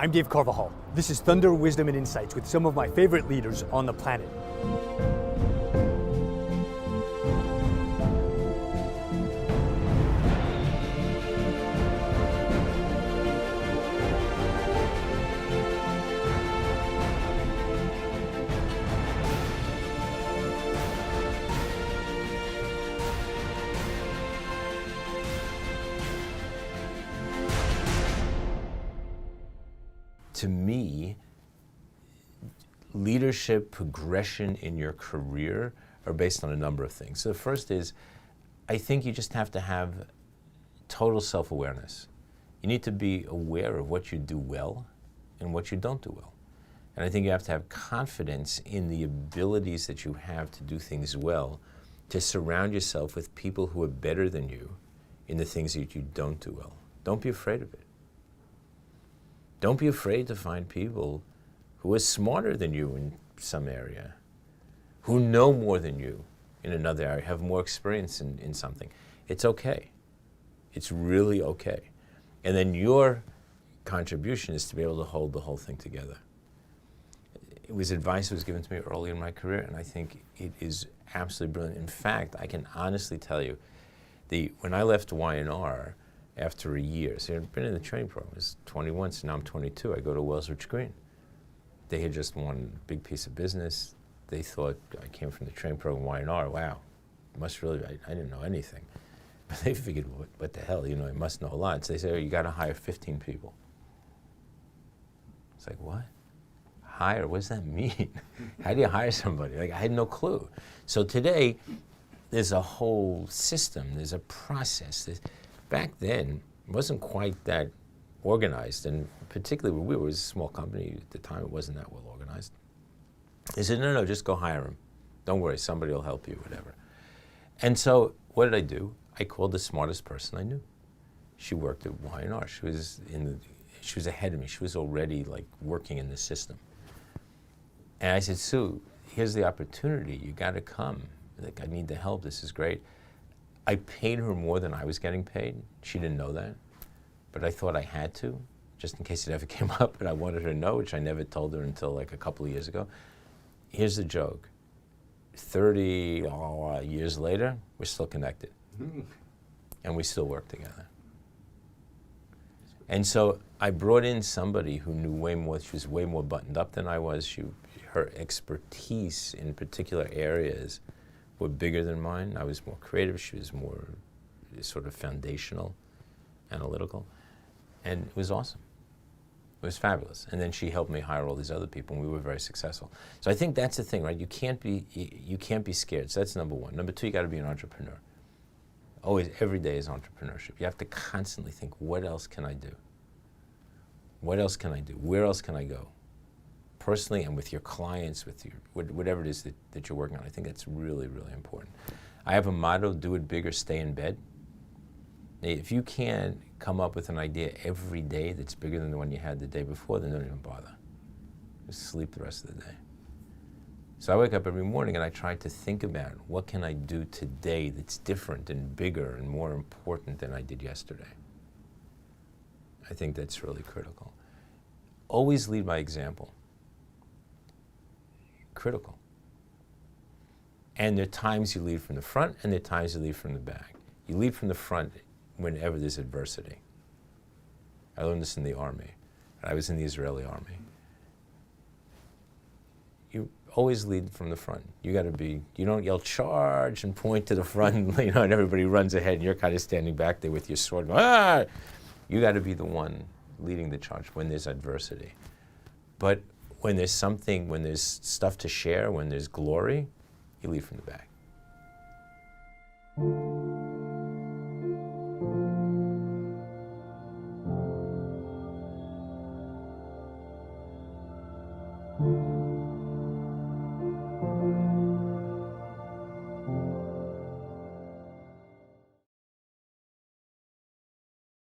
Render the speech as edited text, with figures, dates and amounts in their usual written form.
I'm Dave Carvajal. This is Thunder, Wisdom, and Insights with some of my favorite leaders on the planet. To me, leadership progression in your career are based on a number of things. So the first is, I think you just have to have total self-awareness. You need to be aware of what you do well and what you don't do well. And I think you have to have confidence in the abilities that you have to do things well, to surround yourself with people who are better than you in the things that you don't do well. Don't be afraid of it. Don't be afraid to find people who are smarter than you in some area, who know more than you in another area, have more experience in something. It's okay. It's really okay. And then your contribution is to be able to hold the whole thing together. It was advice that was given to me early in my career, and I think it is absolutely brilliant. In fact, I can honestly tell you, when I left Y&R, after a year, so I'd been in the training program, I was 21, so now I'm 22, I go to Wellsrich Green. They had just won a big piece of business. They thought I came from the training program, Y&R, wow, must really, I didn't know anything. But they figured, what the hell, I must know a lot. So they said, oh, you gotta hire 15 people. It's like, what? Hire, what does that mean? How do you hire somebody? Like, I had no clue. So today, there's a whole system, there's a process. Back then, it wasn't quite that organized, and particularly when we were a small company at the time, it wasn't that well organized. They said, no, just go hire him. Don't worry, somebody will help you, whatever. And so what did I do? I called the smartest person I knew. She worked at Y&R. She was ahead of me. She was already like working in the system. And I said, Sue, here's the opportunity. You got to come. Like, I need the help. This is great. I paid her more than I was getting paid. She didn't know that, but I thought I had to, just in case it ever came up, and I wanted her to know, which I never told her until like a couple of years ago. Here's the joke. 30 years later, we're still connected. And we still work together. And so I brought in somebody who knew way more. She was way more buttoned up than I was. Her expertise in particular areas were bigger than mine. I was more creative. She was more sort of foundational, analytical. And it was awesome. It was fabulous. And then she helped me hire all these other people, and we were very successful. So I think that's the thing, right? You can't be scared. So that's number one. Number two, you got to be an entrepreneur. Always, every day is entrepreneurship. You have to constantly think, what else can I do? What else can I do? Where else can I go? Personally and with your clients, with your whatever it is that you're working on. I think that's really, really important. I have a motto, do it big or stay in bed. If you can't come up with an idea every day that's bigger than the one you had the day before, then don't even bother. Just sleep the rest of the day. So I wake up every morning and I try to think about what can I do today that's different and bigger and more important than I did yesterday. I think that's really critical. Always lead by example. Critical. And there are times you lead from the front and there are times you lead from the back. You lead from the front whenever there's adversity. I learned this in the army. I was in the Israeli army. You always lead from the front. You don't yell charge and point to the front, and everybody runs ahead and you're kind of standing back there with your sword. Ah! You got to be the one leading the charge when there's adversity. But when there's stuff to share, when there's glory, you lead from the back.